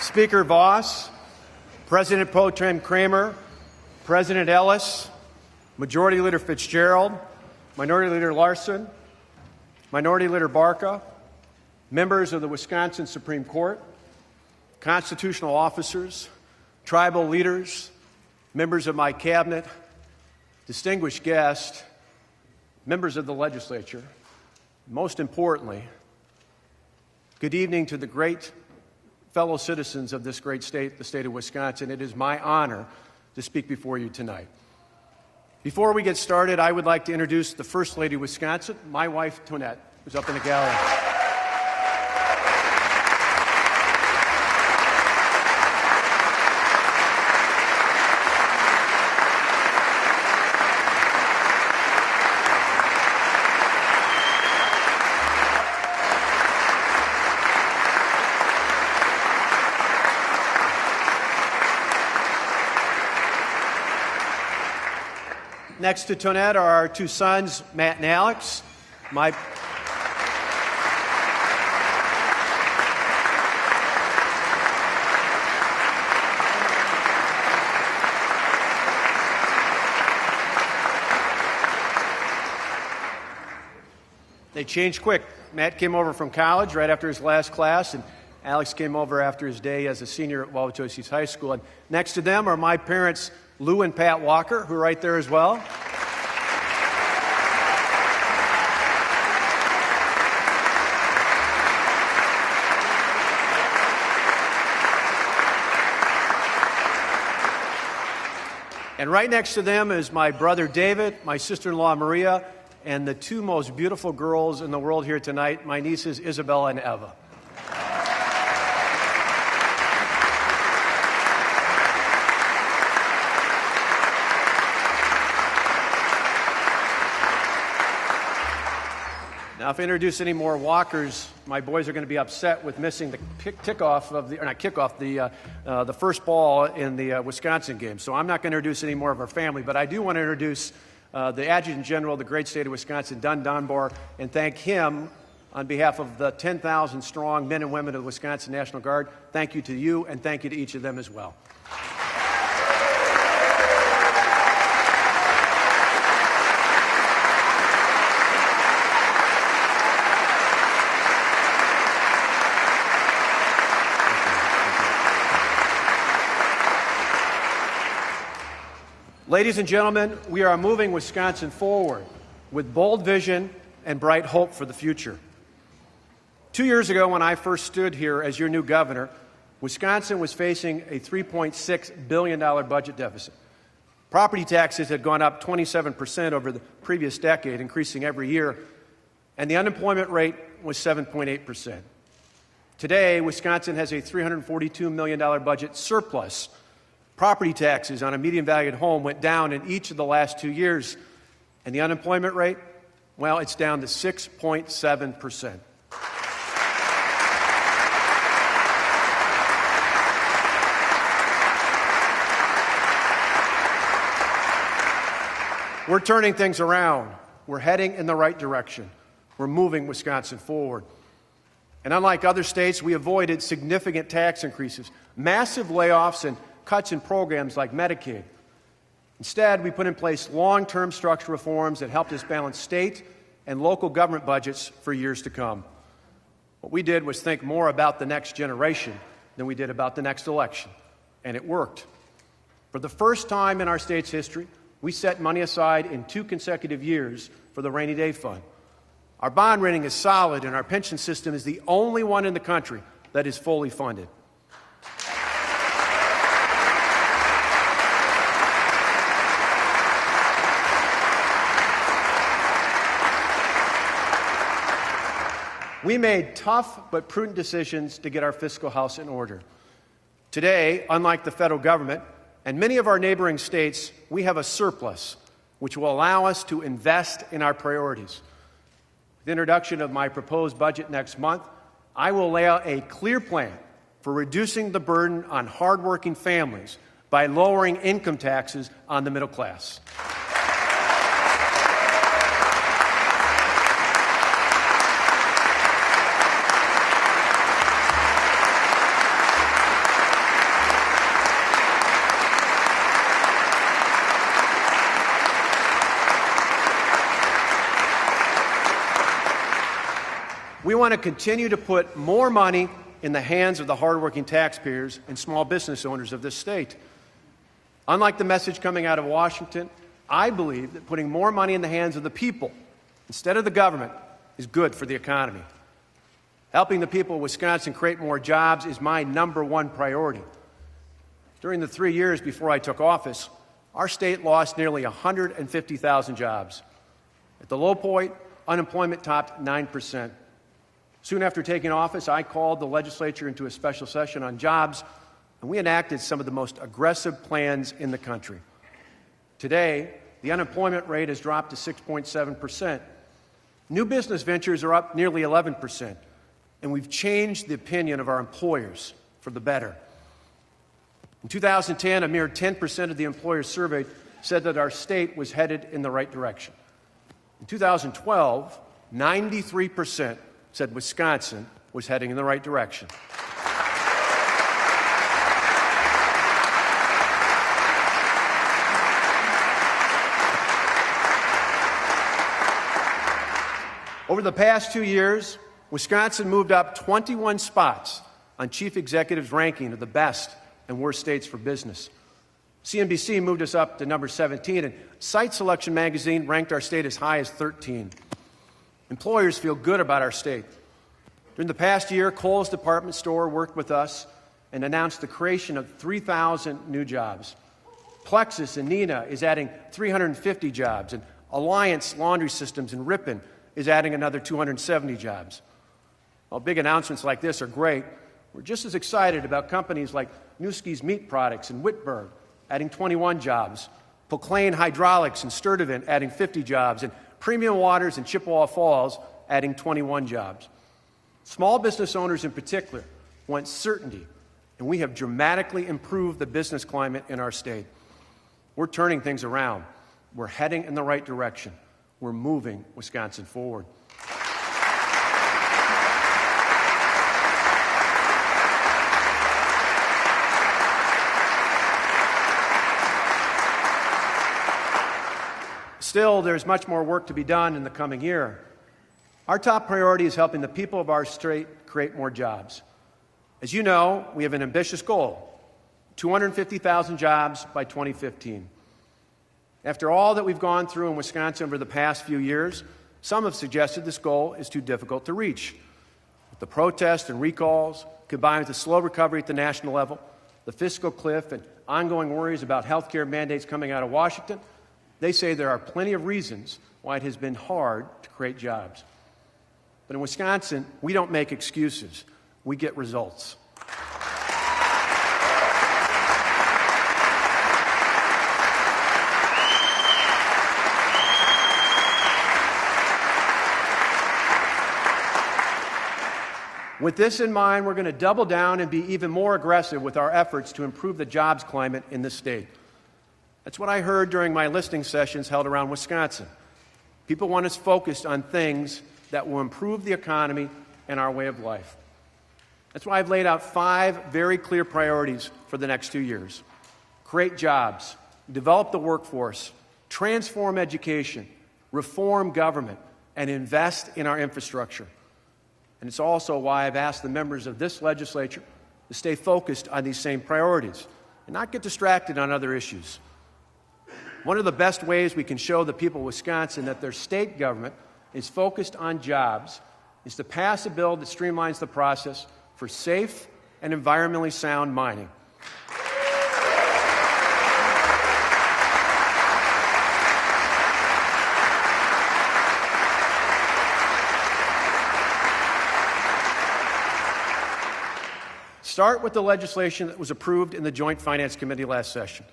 Speaker Voss, President Pro Tem Kramer, President Ellis, Majority Leader Fitzgerald, Minority Leader Larson, Minority Leader Barca, members of the Wisconsin Supreme Court, constitutional officers, tribal leaders, members of my cabinet, distinguished guests, members of the legislature, most importantly, good evening to the great fellow citizens of this great state, the state of Wisconsin. It is my honor to speak before you tonight. Before we get started, I would like to introduce the First Lady of Wisconsin, my wife, Tonette, who's up in the gallery. Next to Tonette are our two sons, Matt and Alex. They changed quick. Matt came over from college right after his last class, and Alex came over after his day as a senior at Wauwatosa High School. And next to them are my parents, Lou and Pat Walker, who are right there as well. And right next to them is my brother David, my sister-in-law Maria, and the two most beautiful girls in the world here tonight, my nieces Isabella and Eva. Now, if I introduce any more walkers, my boys are going to be upset with missing the the first ball in the Wisconsin game. So I'm not going to introduce any more of our family, but I do want to introduce the Adjutant General of the great state of Wisconsin, Don Dunbar, and thank him on behalf of the 10,000 strong men and women of the Wisconsin National Guard. Thank you to you, and thank you to each of them as well. Ladies and gentlemen, we are moving Wisconsin forward with bold vision and bright hope for the future. 2 years ago, when I first stood here as your new governor, Wisconsin was facing a $3.6 billion budget deficit. Property taxes had gone up 27% over the previous decade, increasing every year, and the unemployment rate was 7.8%. Today, Wisconsin has a $342 million budget surplus. Property taxes on a median valued home went down in each of the last 2 years, and the unemployment rate, well, it's down to 6.7%. We're turning things around. We're heading in the right direction. We're moving Wisconsin forward. And unlike other states, we avoided significant tax increases, massive layoffs, and cuts in programs like Medicaid. Instead, we put in place long-term structural reforms that helped us balance state and local government budgets for years to come. What we did was think more about the next generation than we did about the next election, and it worked. For the first time in our state's history, we set money aside in 2 consecutive years for the rainy day fund. Our bond rating is solid, and our pension system is the only one in the country that is fully funded. We made tough but prudent decisions to get our fiscal house in order. Today, unlike the federal government and many of our neighboring states, we have a surplus, which will allow us to invest in our priorities. With the introduction of my proposed budget next month, I will lay out a clear plan for reducing the burden on hardworking families by lowering income taxes on the middle class. We want to continue to put more money in the hands of the hardworking taxpayers and small business owners of this state. Unlike the message coming out of Washington, I believe that putting more money in the hands of the people instead of the government is good for the economy. Helping the people of Wisconsin create more jobs is my number one priority. During the 3 years before I took office, our state lost nearly 150,000 jobs. At the low point, unemployment topped 9%. Soon after taking office, I called the legislature into a special session on jobs, and we enacted some of the most aggressive plans in the country. Today, the unemployment rate has dropped to 6.7%. New business ventures are up nearly 11%, and we've changed the opinion of our employers for the better. In 2010, a mere 10% of the employers surveyed said that our state was headed in the right direction. In 2012, 93% said Wisconsin was heading in the right direction. Over the past 2 years, Wisconsin moved up 21 spots on Chief Executive's ranking of the best and worst states for business. CNBC moved us up to number 17, and Site Selection magazine ranked our state as high as 13. Employers feel good about our state. During the past year, Kohl's department store worked with us and announced the creation of 3,000 new jobs. Plexus and Neenah is adding 350 jobs, and Alliance Laundry Systems in Ripon is adding another 270 jobs. While big announcements like this are great, we're just as excited about companies like Newski's Meat Products in Whitburg adding 21 jobs, Proclaim Hydraulics in Sturtevant adding 50 jobs, and Premium Waters in Chippewa Falls adding 21 jobs. Small business owners in particular want certainty, and we have dramatically improved the business climate in our state. We're turning things around. We're heading in the right direction. We're moving Wisconsin forward. Still, there's much more work to be done in the coming year. Our top priority is helping the people of our state create more jobs. As you know, we have an ambitious goal, 250,000 jobs by 2015. After all that we've gone through in Wisconsin over the past few years, some have suggested this goal is too difficult to reach. With the protests and recalls, combined with the slow recovery at the national level, the fiscal cliff, and ongoing worries about health care mandates coming out of Washington, they say there are plenty of reasons why it has been hard to create jobs. But in Wisconsin, we don't make excuses. We get results. With this in mind, we're going to double down and be even more aggressive with our efforts to improve the jobs climate in this state. That's what I heard during my listening sessions held around Wisconsin. People want us focused on things that will improve the economy and our way of life. That's why I've laid out 5 very clear priorities for the next 2 years. Create jobs, develop the workforce, transform education, reform government, and invest in our infrastructure. And it's also why I've asked the members of this legislature to stay focused on these same priorities and not get distracted on other issues. One of the best ways we can show the people of Wisconsin that their state government is focused on jobs is to pass a bill that streamlines the process for safe and environmentally sound mining. Start with the legislation that was approved in the Joint Finance Committee last session.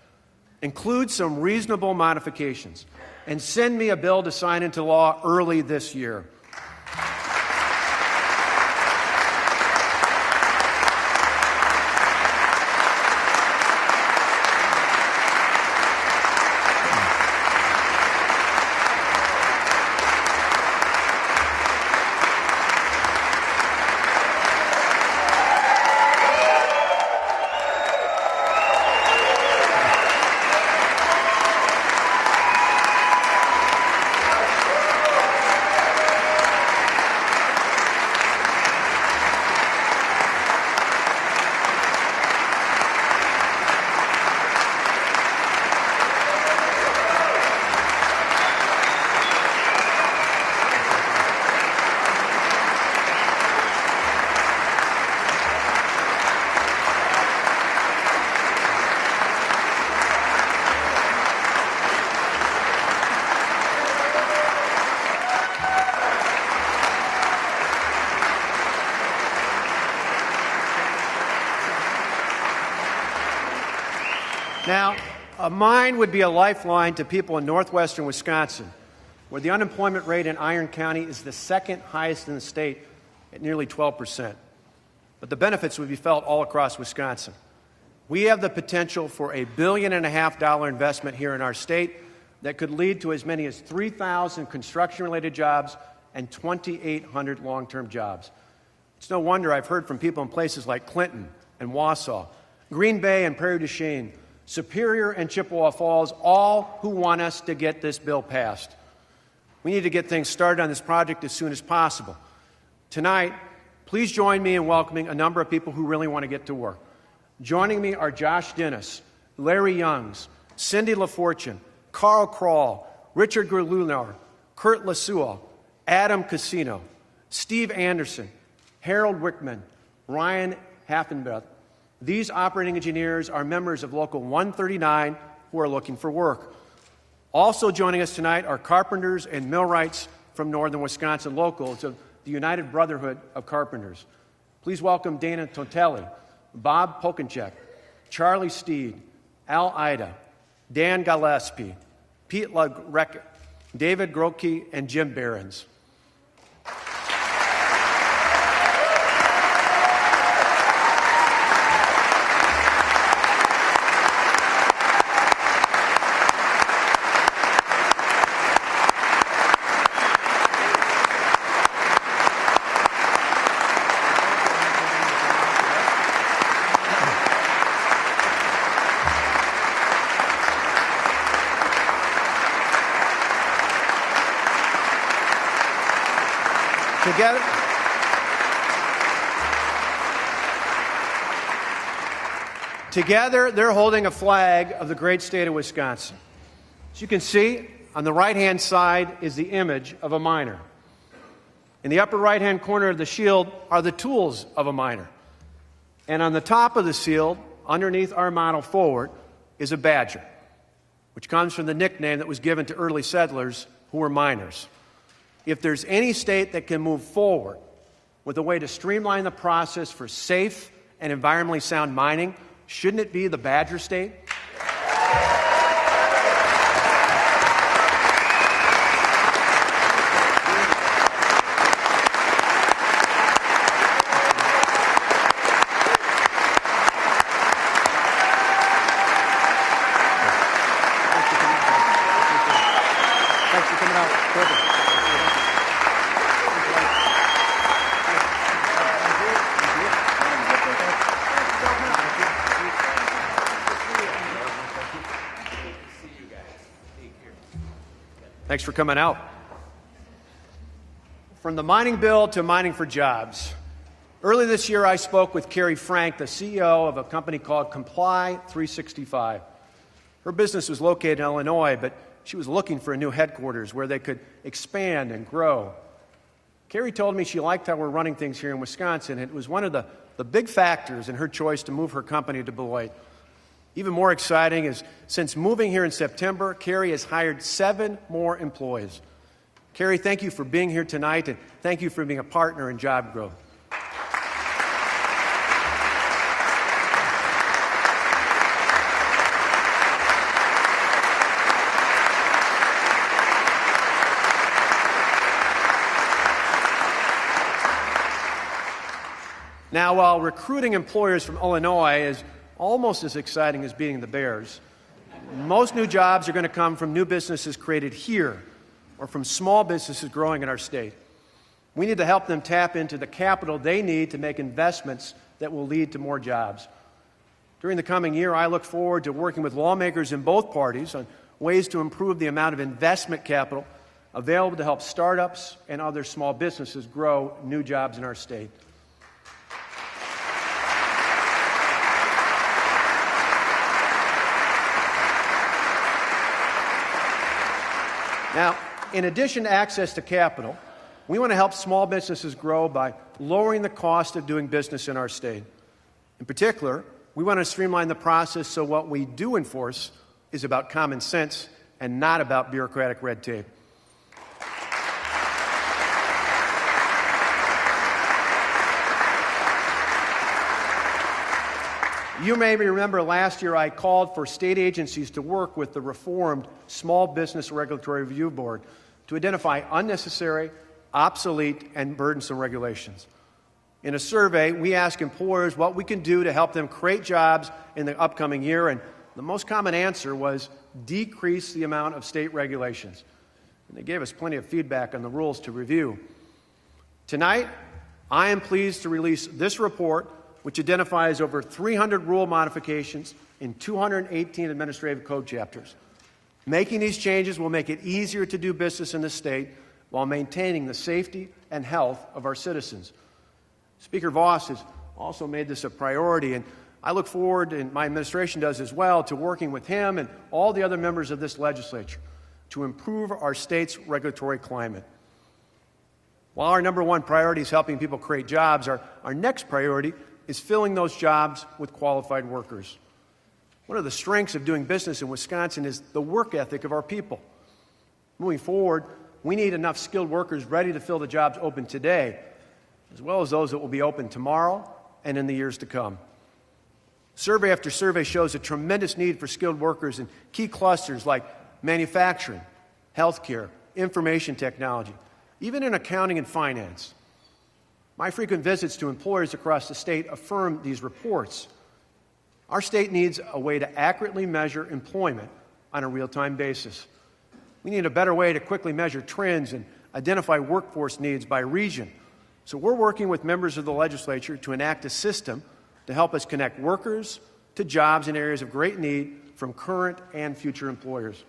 Include some reasonable modifications, and send me a bill to sign into law early this year. Now, a mine would be a lifeline to people in northwestern Wisconsin, where the unemployment rate in Iron County is the second highest in the state at nearly 12%. But the benefits would be felt all across Wisconsin. We have the potential for a $1.5 billion investment here in our state that could lead to as many as 3,000 construction-related jobs and 2,800 long-term jobs. It's no wonder I've heard from people in places like Clinton and Wausau, Green Bay and Prairie du Chien, Superior and Chippewa Falls, all who want us to get this bill passed. We need to get things started on this project as soon as possible. Tonight, please join me in welcoming a number of people who really want to get to work. Joining me are Josh Dennis, Larry Youngs, Cindy LaFortune, Carl Kroll, Richard Gerlunar, Kurt Lasua, Adam Casino, Steve Anderson, Harold Wickman, Ryan Haffenbeth. These operating engineers are members of Local 139 who are looking for work. Also joining us tonight are carpenters and millwrights from northern Wisconsin locals of the United Brotherhood of Carpenters. Please welcome Dana Totelli, Bob Pokenchek, Charlie Steed, Al Ida, Dan Gillespie, Pete LaGreca, David Grotke, and Jim Behrens. Together, they're holding a flag of the great state of Wisconsin. As you can see, on the right-hand side is the image of a miner. In the upper right-hand corner of the shield are the tools of a miner. And on the top of the shield, underneath our motto forward, is a badger, which comes from the nickname that was given to early settlers who were miners. If there's any state that can move forward with a way to streamline the process for safe and environmentally sound mining, shouldn't it be the Badger State? Thanks for coming out. Thanks for coming out. From the mining bill to mining for jobs. Early this year, I spoke with Carrie Frank, the CEO of a company called Comply 365. Her business was located in Illinois, but she was looking for a new headquarters where they could expand and grow. Carrie told me she liked how we're running things here in Wisconsin. It was one of the big factors in her choice to move her company to Beloit. Even more exciting is, since moving here in September, Carrie has hired 7 more employees. Carrie, thank you for being here tonight, and thank you for being a partner in job growth. Now, while recruiting employers from Illinois is almost as exciting as beating the Bears, most new jobs are going to come from new businesses created here or from small businesses growing in our state. We need to help them tap into the capital they need to make investments that will lead to more jobs. During the coming year, I look forward to working with lawmakers in both parties on ways to improve the amount of investment capital available to help startups and other small businesses grow new jobs in our state. Now, in addition to access to capital, we want to help small businesses grow by lowering the cost of doing business in our state. In particular, we want to streamline the process so what we do enforce is about common sense and not about bureaucratic red tape. You may remember last year I called for state agencies to work with the reformed Small Business Regulatory Review Board to identify unnecessary, obsolete, and burdensome regulations. In a survey, we asked employers what we can do to help them create jobs in the upcoming year, and the most common answer was decrease the amount of state regulations. And they gave us plenty of feedback on the rules to review. Tonight, I am pleased to release this report, which identifies over 300 rule modifications in 218 administrative code chapters. Making these changes will make it easier to do business in the state while maintaining the safety and health of our citizens. Speaker Voss has also made this a priority, and I look forward, and my administration does as well, to working with him and all the other members of this legislature to improve our state's regulatory climate. While our number one priority is helping people create jobs, our next priority is filling those jobs with qualified workers. One of the strengths of doing business in Wisconsin is the work ethic of our people. Moving forward, we need enough skilled workers ready to fill the jobs open today, as well as those that will be open tomorrow and in the years to come. Survey after survey shows a tremendous need for skilled workers in key clusters like manufacturing, healthcare, information technology, even in accounting and finance. My frequent visits to employers across the state affirm these reports. Our state needs a way to accurately measure employment on a real-time basis. We need a better way to quickly measure trends and identify workforce needs by region. So we're working with members of the legislature to enact a system to help us connect workers to jobs in areas of great need from current and future employers.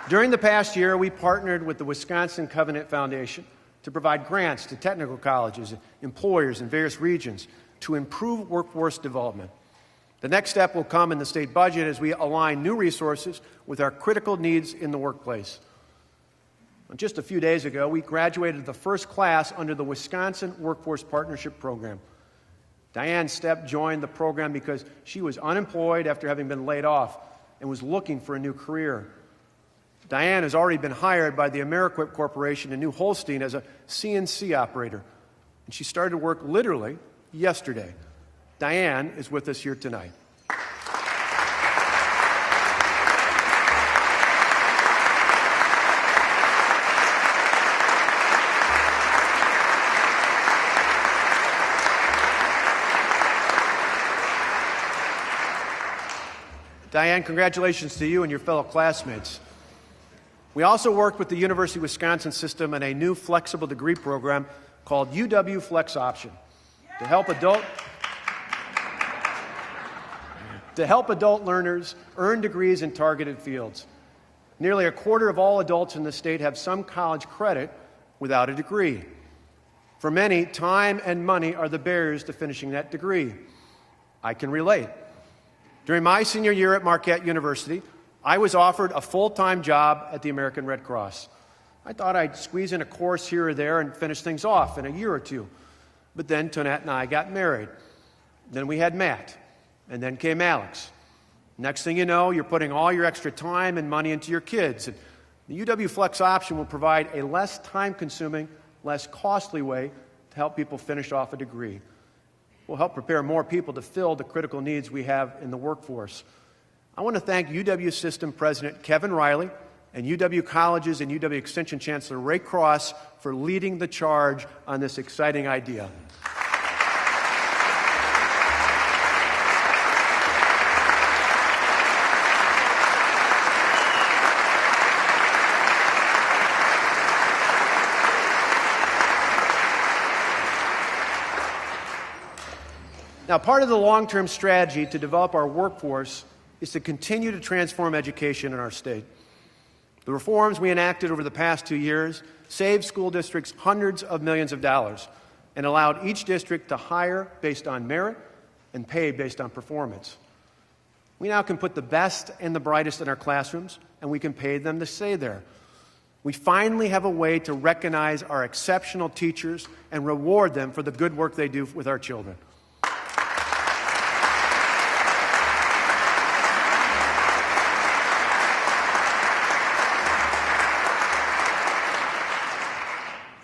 During the past year, we partnered with the Wisconsin Covenant Foundation to provide grants to technical colleges and employers in various regions to improve workforce development. The next step will come in the state budget as we align new resources with our critical needs in the workplace. Just a few days ago, we graduated the first class under the Wisconsin Workforce Partnership Program. Diane Stepp joined the program because she was unemployed after having been laid off and was looking for a new career. Diane has already been hired by the Ameriquip Corporation in New Holstein as a CNC operator, and she started work literally yesterday. Diane is with us here tonight. Diane, congratulations to you and your fellow classmates. We also worked with the University of Wisconsin system on a new flexible degree program called UW Flex Option to help adult learners earn degrees in targeted fields. Nearly a quarter of all adults in the state have some college credit without a degree. For many, time and money are the barriers to finishing that degree. I can relate. During my senior year at Marquette University, I was offered a full-time job at the American Red Cross. I thought I'd squeeze in a course here or there and finish things off in a year or two. But then Tonette and I got married. Then we had Matt. And then came Alex. Next thing you know, you're putting all your extra time and money into your kids. And the UW Flex Option will provide a less time-consuming, less costly way to help people finish off a degree. We'll help prepare more people to fill the critical needs we have in the workforce. I want to thank UW System President Kevin Riley and UW Colleges and UW Extension Chancellor Ray Cross for leading the charge on this exciting idea. Now, part of the long-term strategy to develop our workforce is to continue to transform education in our state. The reforms we enacted over the past 2 years saved school districts hundreds of millions of dollars and allowed each district to hire based on merit and pay based on performance. We now can put the best and the brightest in our classrooms, and we can pay them to stay there. We finally have a way to recognize our exceptional teachers and reward them for the good work they do with our children.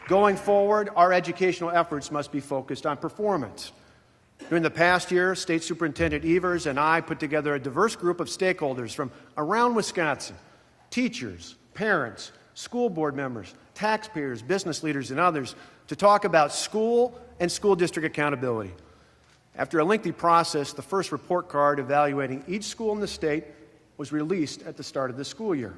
Going forward, our educational efforts must be focused on performance. During the past year, State Superintendent Evers and I put together a diverse group of stakeholders from around Wisconsin: teachers, parents, school board members, taxpayers, business leaders, and others, to talk about school and school district accountability. After a lengthy process, the first report card evaluating each school in the state was released at the start of the school year.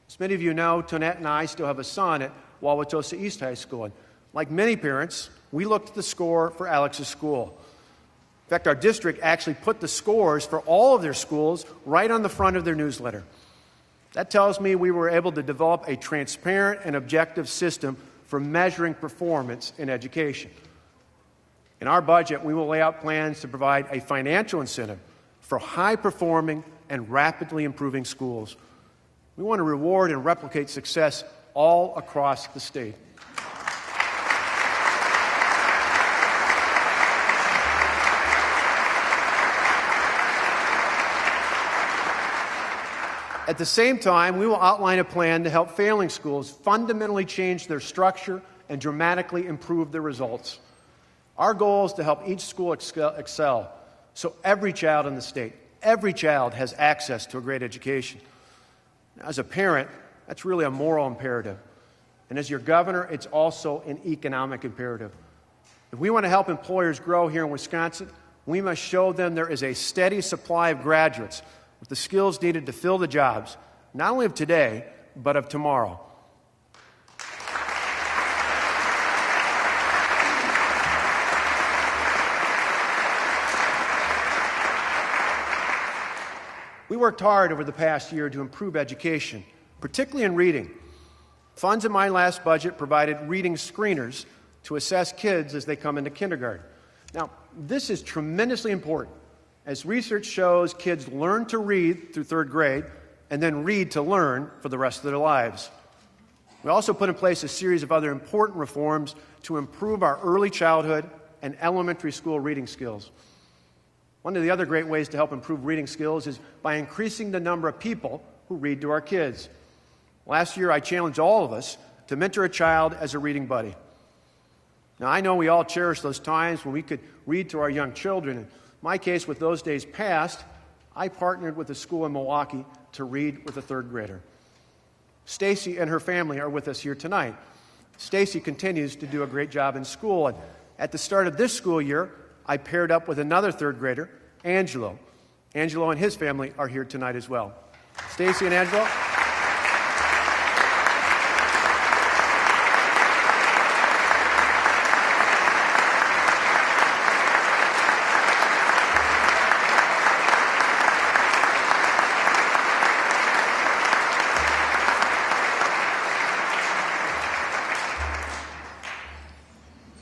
As many of you know, Tonette and I still have a son at Wauwatosa East High School, and like many parents, we looked at the score for Alex's school. In fact, our district actually put the scores for all of their schools right on the front of their newsletter. That tells me we were able to develop a transparent and objective system for measuring performance in education. In our budget, we will lay out plans to provide a financial incentive for high-performing and rapidly improving schools. We want to reward and replicate success all across the state. At the same time, we will outline a plan to help failing schools fundamentally change their structure and dramatically improve their results. Our goal is to help each school excel, so every child in the state, every child has access to a great education. As a parent, that's really a moral imperative. And as your governor, it's also an economic imperative. If we want to help employers grow here in Wisconsin, we must show them there is a steady supply of graduates with the skills needed to fill the jobs, not only of today, but of tomorrow. We worked hard over the past year to improve education, particularly in reading. Funds in my last budget provided reading screeners to assess kids as they come into kindergarten. Now, this is tremendously important, as research shows kids learn to read through third grade and then read to learn for the rest of their lives. We also put in place a series of other important reforms to improve our early childhood and elementary school reading skills. One of the other great ways to help improve reading skills is by increasing the number of people who read to our kids. Last year, I challenged all of us to mentor a child as a reading buddy. Now, I know we all cherish those times when we could read to our young children. In my case, with those days past, I partnered with a school in Milwaukee to read with a third grader. Stacy and her family are with us here tonight. Stacy continues to do a great job in school, and at the start of this school year, I paired up with another third grader, Angelo. Angelo and his family are here tonight as well. Stacy and Angelo.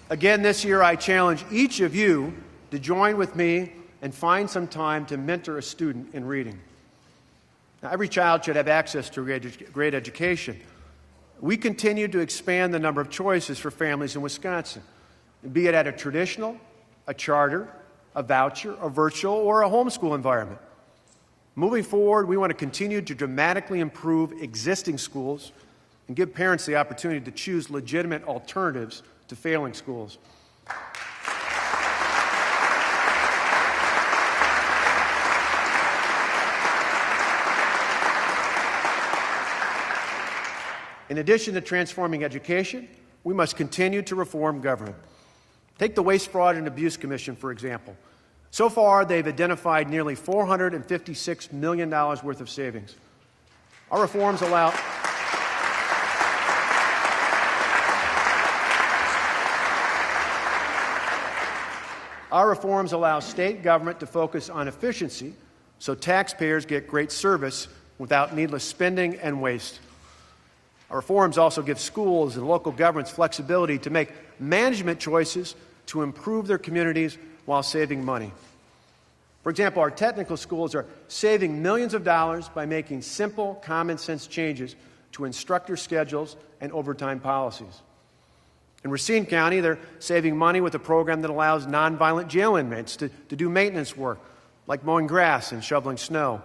Again, this year, I challenge each of you to join with me and find some time to mentor a student in reading. Now, every child should have access to a great education. We continue to expand the number of choices for families in Wisconsin, be it at a traditional, a charter, a voucher, a virtual, or a homeschool environment. Moving forward, we want to continue to dramatically improve existing schools and give parents the opportunity to choose legitimate alternatives to failing schools. In addition to transforming education, we must continue to reform government. Take the Waste, Fraud, and Abuse Commission, for example. So far, they've identified nearly $456 million worth of savings. Our reforms allow state government to focus on efficiency so taxpayers get great service without needless spending and waste. Our reforms also give schools and local governments flexibility to make management choices to improve their communities while saving money. For example, our technical schools are saving millions of dollars by making simple, common-sense changes to instructor schedules and overtime policies. In Racine County, they're saving money with a program that allows nonviolent jail inmates to do maintenance work, like mowing grass and shoveling snow.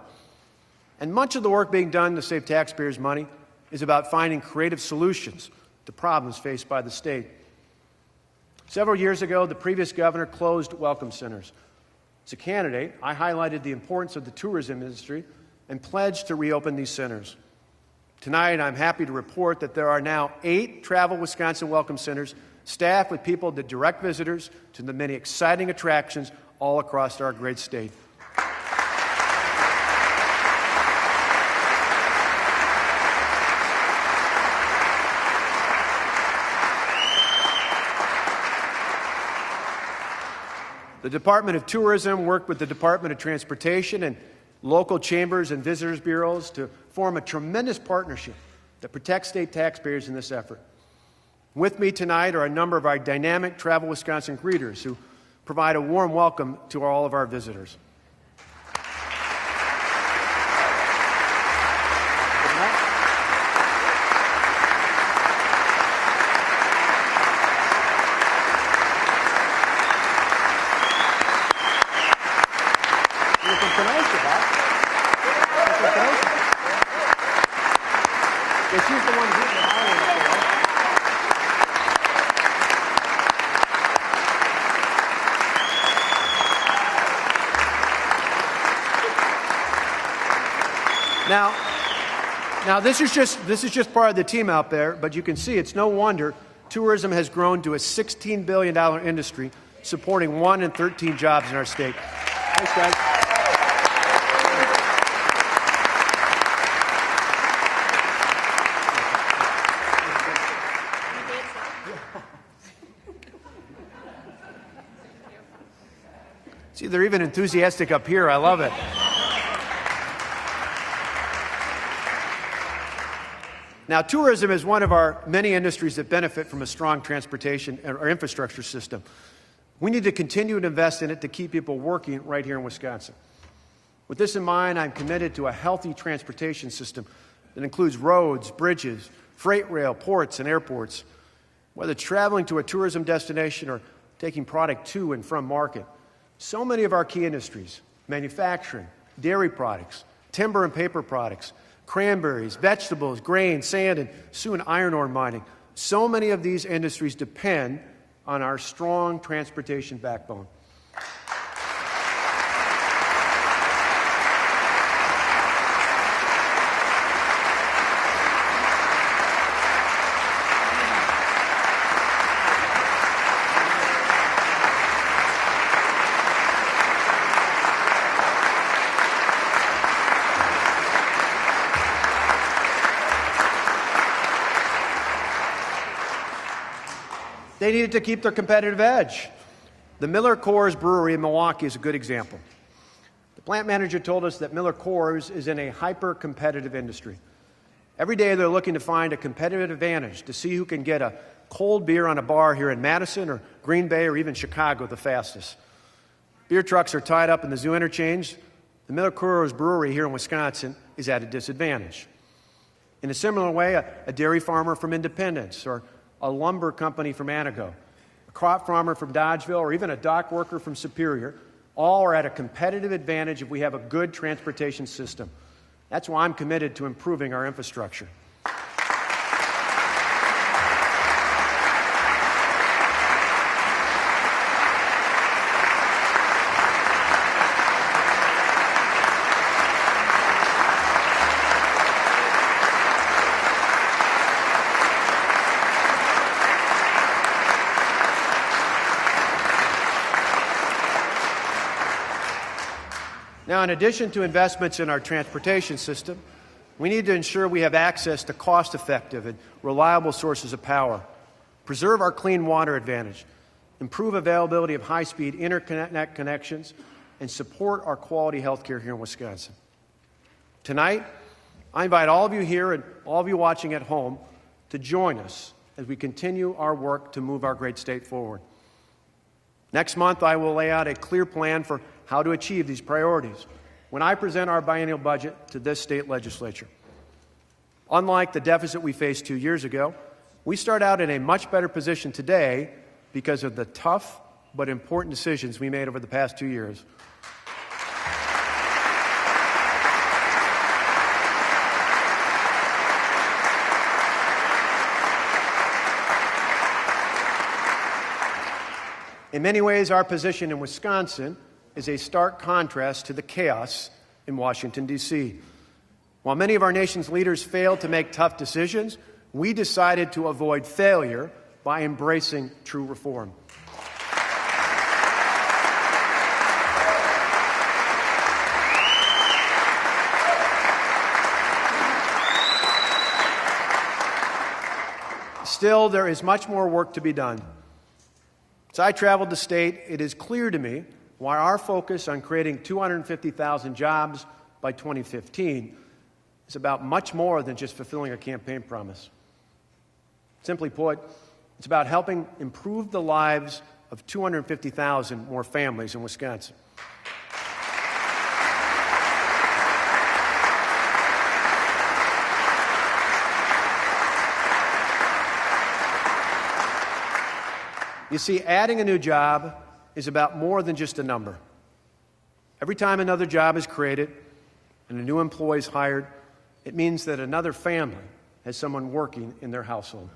And much of the work being done to save taxpayers money is about finding creative solutions the problems faced by the state. Several years ago, the previous governor closed welcome centers. As a candidate, I highlighted the importance of the tourism industry and pledged to reopen these centers. Tonight, I'm happy to report that there are now 8 Travel Wisconsin Welcome Centers staffed with people that direct visitors to the many exciting attractions all across our great state. The Department of Tourism worked with the Department of Transportation and local chambers and visitors bureaus to form a tremendous partnership that protects state taxpayers in this effort. With me tonight are a number of our dynamic Travel Wisconsin greeters who provide a warm welcome to all of our visitors. Now, this is just part of the team out there, but you can see it's no wonder tourism has grown to a $16 billion industry, supporting 1 in 13 jobs in our state. Thanks, guys. See, they're even enthusiastic up here. I love it. Now, tourism is one of our many industries that benefit from a strong transportation or infrastructure system. We need to continue to invest in it to keep people working right here in Wisconsin. With this in mind, I'm committed to a healthy transportation system that includes roads, bridges, freight rail, ports, and airports. Whether traveling to a tourism destination or taking product to and from market, so many of our key industries, manufacturing, dairy products, timber and paper products, cranberries, vegetables, grain, sand, and soon iron ore mining. So many of these industries depend on our strong transportation backbone. They needed to keep their competitive edge. The Miller Coors Brewery in Milwaukee is a good example. The plant manager told us that Miller Coors is in a hyper-competitive industry. Every day they're looking to find a competitive advantage to see who can get a cold beer on a bar here in Madison or Green Bay or even Chicago the fastest. Beer trucks are tied up in the zoo interchange. The Miller Coors Brewery here in Wisconsin is at a disadvantage. In a similar way, a dairy farmer from Independence or a lumber company from Antigo, a crop farmer from Dodgeville, or even a dock worker from Superior, all are at a competitive advantage if we have a good transportation system. That's why I'm committed to improving our infrastructure. Now, in addition to investments in our transportation system, we need to ensure we have access to cost-effective and reliable sources of power, preserve our clean water advantage, improve availability of high-speed internet connections, and support our quality health care here in Wisconsin. Tonight, I invite all of you here and all of you watching at home to join us as we continue our work to move our great state forward. Next month, I will lay out a clear plan for how to achieve these priorities when I present our biennial budget to this state legislature. Unlike the deficit we faced 2 years ago, we start out in a much better position today because of the tough but important decisions we made over the past 2 years. In many ways, our position in Wisconsin is a stark contrast to the chaos in Washington, D.C. While many of our nation's leaders failed to make tough decisions, we decided to avoid failure by embracing true reform. Still, there is much more work to be done. As I traveled the state, it is clear to me why our focus on creating 250,000 jobs by 2015 is about much more than just fulfilling a campaign promise. Simply put, it's about helping improve the lives of 250,000 more families in Wisconsin. You see, adding a new job is about more than just a number. Every time another job is created and a new employee is hired, it means that another family has someone working in their household.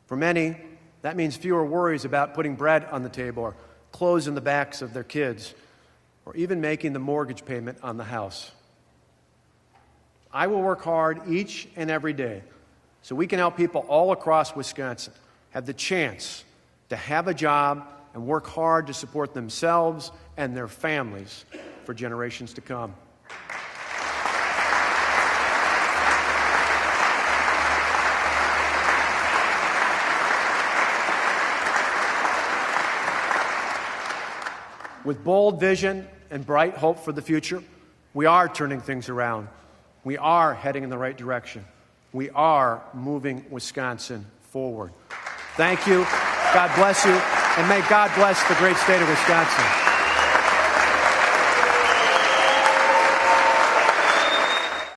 For many, that means fewer worries about putting bread on the table or clothes in the backs of their kids, or even making the mortgage payment on the house. I will work hard each and every day so we can help people all across Wisconsin have the chance to have a job and work hard to support themselves and their families for generations to come. With bold vision and bright hope for the future, we are turning things around. We are heading in the right direction. We are moving Wisconsin forward. Thank you. God bless you, and may God bless the great state of Wisconsin.